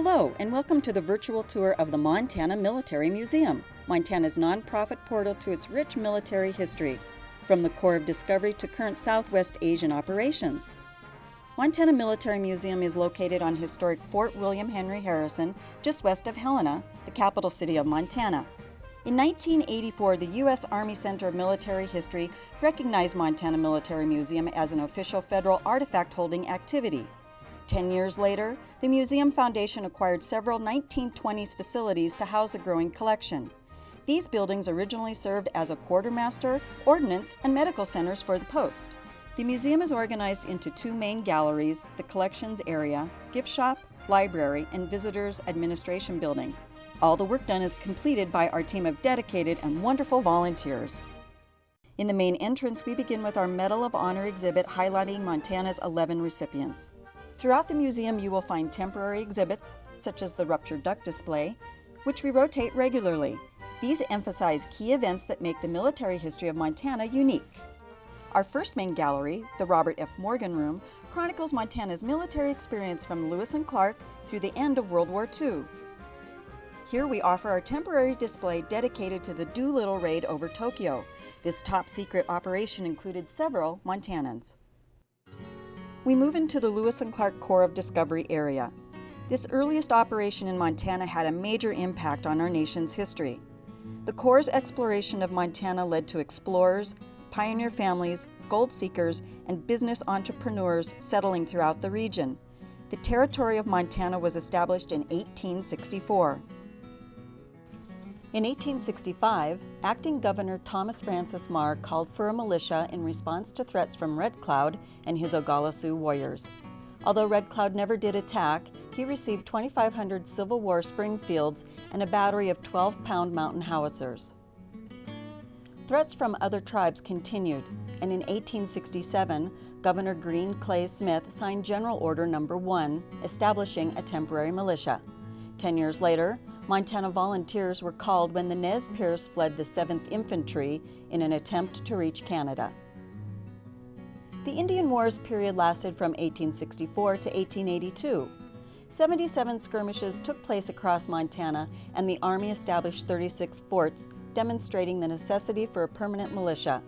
Hello, and welcome to the virtual tour of the Montana Military Museum, Montana's nonprofit portal to its rich military history, from the Corps of Discovery to current Southwest Asian operations. Montana Military Museum is located on historic Fort William Henry Harrison, just west of Helena, the capital city of Montana. In 1984, the U.S. Army Center of Military History recognized Montana Military Museum as an official federal artifact-holding activity. 10 years later, the Museum Foundation acquired several 1920s facilities to house a growing collection. These buildings originally served as a quartermaster, ordnance, and medical centers for the post. The museum is organized into two main galleries, the collections area, gift shop, library, and visitors administration building. All the work done is completed by our team of dedicated and wonderful volunteers. In the main entrance, we begin with our Medal of Honor exhibit highlighting Montana's 11 recipients. Throughout the museum, you will find temporary exhibits, such as the ruptured duck display, which we rotate regularly. These emphasize key events that make the military history of Montana unique. Our first main gallery, the Robert F. Morgan Room, chronicles Montana's military experience from Lewis and Clark through the end of World War II. Here we offer our temporary display dedicated to the Doolittle raid over Tokyo. This top-secret operation included several Montanans. We move into the Lewis and Clark Corps of Discovery area. This earliest operation in Montana had a major impact on our nation's history. The Corps' exploration of Montana led to explorers, pioneer families, gold seekers, and business entrepreneurs settling throughout the region. The territory of Montana was established in 1864. In 1865, acting Governor Thomas Francis Meagher called for a militia in response to threats from Red Cloud and his Oglala Sioux warriors. Although Red Cloud never did attack, he received 2,500 Civil War Springfields and a battery of 12-pound mountain howitzers. Threats from other tribes continued, and in 1867, Governor Green Clay Smith signed General Order No. 1, establishing a temporary militia. 10 years later, Montana volunteers were called when the Nez Perce fled the 7th Infantry in an attempt to reach Canada. The Indian Wars period lasted from 1864 to 1882. 77 skirmishes took place across Montana, and the Army established 36 forts, demonstrating the necessity for a permanent militia.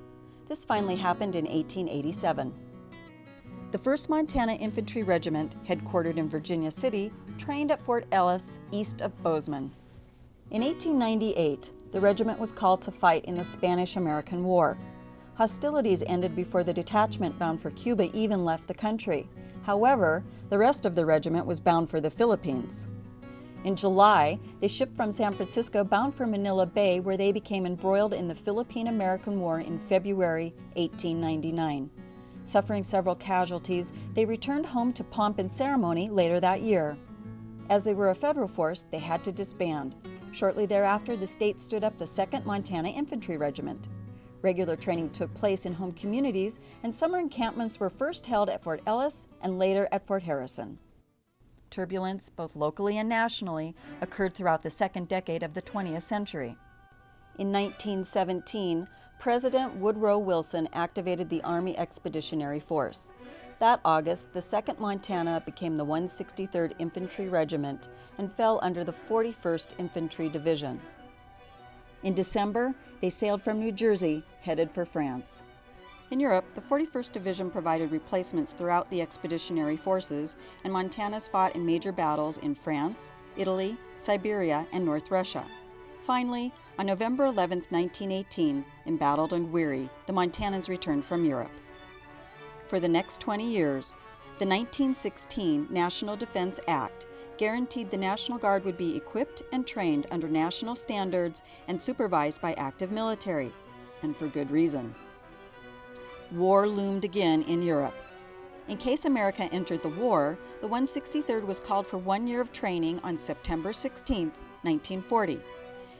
This finally happened in 1887. The 1st Montana Infantry Regiment, headquartered in Virginia City, trained at Fort Ellis, east of Bozeman. In 1898, the regiment was called to fight in the Spanish-American War. Hostilities ended before the detachment bound for Cuba even left the country. However, the rest of the regiment was bound for the Philippines. In July, they shipped from San Francisco bound for Manila Bay, where they became embroiled in the Philippine-American War in February 1899. Suffering several casualties, they returned home to pomp and ceremony later that year. As they were a federal force, they had to disband. Shortly thereafter, the state stood up the 2nd Montana Infantry Regiment. Regular training took place in home communities, and summer encampments were first held at Fort Ellis and later at Fort Harrison. Turbulence, both locally and nationally, occurred throughout the second decade of the 20th century. In 1917, President Woodrow Wilson activated the Army Expeditionary Force. That August, the 2nd Montana became the 163rd Infantry Regiment and fell under the 41st Infantry Division. In December, they sailed from New Jersey, headed for France. In Europe, the 41st Division provided replacements throughout the expeditionary forces, and Montanas fought in major battles in France, Italy, Siberia, and North Russia. Finally, on November 11, 1918, embattled and weary, the Montanans returned from Europe. For the next 20 years, the 1916 National Defense Act guaranteed the National Guard would be equipped and trained under national standards and supervised by active military, and for good reason. War loomed again in Europe. In case America entered the war, the 163rd was called for 1 year of training on September 16, 1940.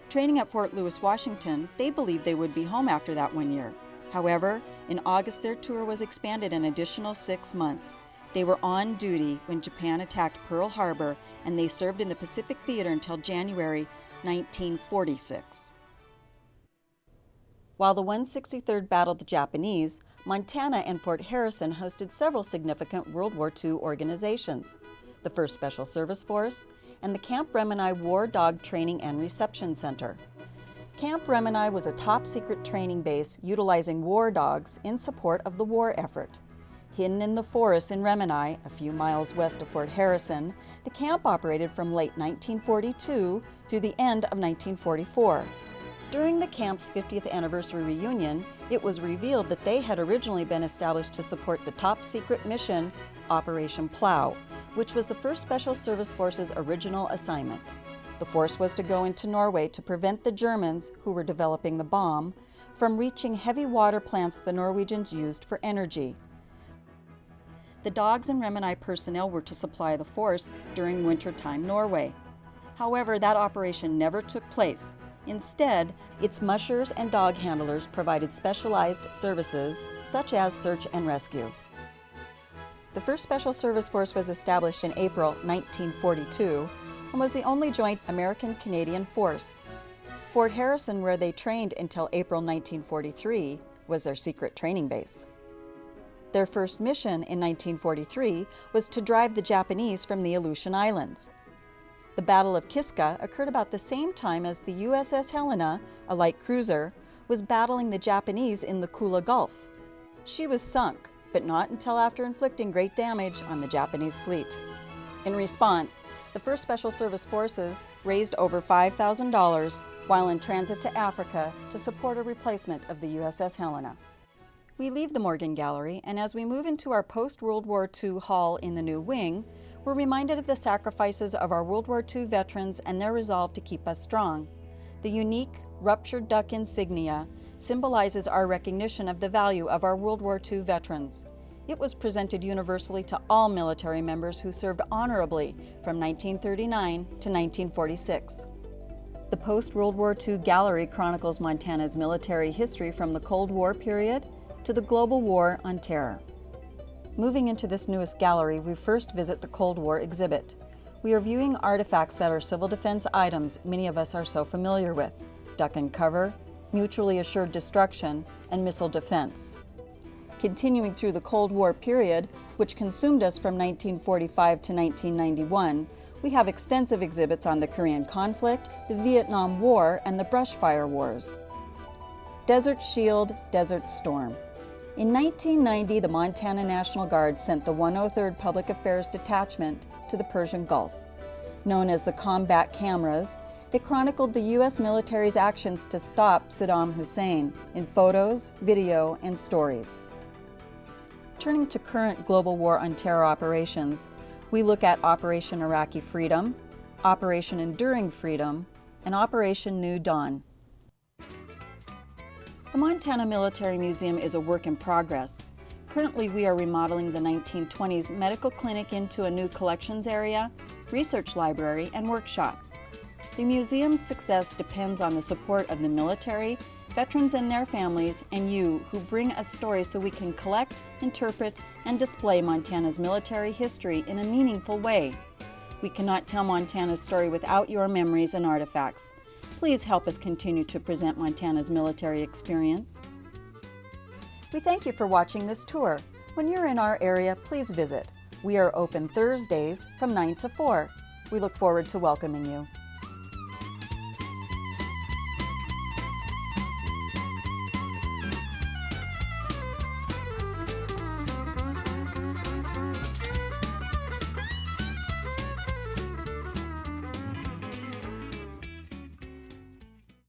Training at Fort Lewis, Washington, they believed they would be home after that 1 year. However, in August their tour was expanded an additional 6 months. They were on duty when Japan attacked Pearl Harbor, and they served in the Pacific Theater until January 1946. While the 163rd battled the Japanese, Montana and Fort Harrison hosted several significant World War II organizations: the 1st Special Service Force, and the Camp Remini War Dog Training and Reception Center. Camp Remini was a top-secret training base utilizing war dogs in support of the war effort. Hidden in the forests in Remini, a few miles west of Fort Harrison, the camp operated from late 1942 through the end of 1944. During the camp's 50th anniversary reunion, it was revealed that they had originally been established to support the top-secret mission, Operation Plow, which was the 1st Special Service Force's original assignment. The force was to go into Norway to prevent the Germans, who were developing the bomb, from reaching heavy water plants the Norwegians used for energy. The dogs and Remini personnel were to supply the force during wintertime Norway. However, that operation never took place. Instead, its mushers and dog handlers provided specialized services, such as search and rescue. The 1st Special Service Force was established in April 1942 and was the only joint American-Canadian force. Fort Harrison, where they trained until April 1943, was their secret training base. Their first mission in 1943 was to drive the Japanese from the Aleutian Islands. The Battle of Kiska occurred about the same time as the USS Helena, a light cruiser, was battling the Japanese in the Kula Gulf. She was sunk, but not until after inflicting great damage on the Japanese fleet. In response, the 1st Special Service Forces raised over $5,000 while in transit to Africa to support a replacement of the USS Helena. We leave the Morgan Gallery, and as we move into our post-World War II hall in the new wing, we're reminded of the sacrifices of our World War II veterans and their resolve to keep us strong. The unique ruptured duck insignia symbolizes our recognition of the value of our World War II veterans. It was presented universally to all military members who served honorably from 1939 to 1946. The post-World War II gallery chronicles Montana's military history from the Cold War period to the global war on terror. Moving into this newest gallery, we first visit the Cold War exhibit. We are viewing artifacts that are civil defense items many of us are so familiar with: duck and cover, mutually assured destruction, and missile defense. Continuing through the Cold War period, which consumed us from 1945 to 1991, we have extensive exhibits on the Korean conflict, the Vietnam War, and the brushfire wars. Desert Shield, Desert Storm. In 1990, the Montana National Guard sent the 103rd Public Affairs Detachment to the Persian Gulf. Known as the Combat Cameras, they chronicled the U.S. military's actions to stop Saddam Hussein in photos, video, and stories. Turning to current global war on terror operations, we look at Operation Iraqi Freedom, Operation Enduring Freedom, and Operation New Dawn. The Montana Military Museum is a work in progress. Currently, we are remodeling the 1920s medical clinic into a new collections area, research library, and workshop. The museum's success depends on the support of the military, veterans and their families, and you who bring us stories so we can collect, interpret, and display Montana's military history in a meaningful way. We cannot tell Montana's story without your memories and artifacts. Please help us continue to present Montana's military experience. We thank you for watching this tour. When you're in our area, please visit. We are open Thursdays from 9 to 4. We look forward to welcoming you.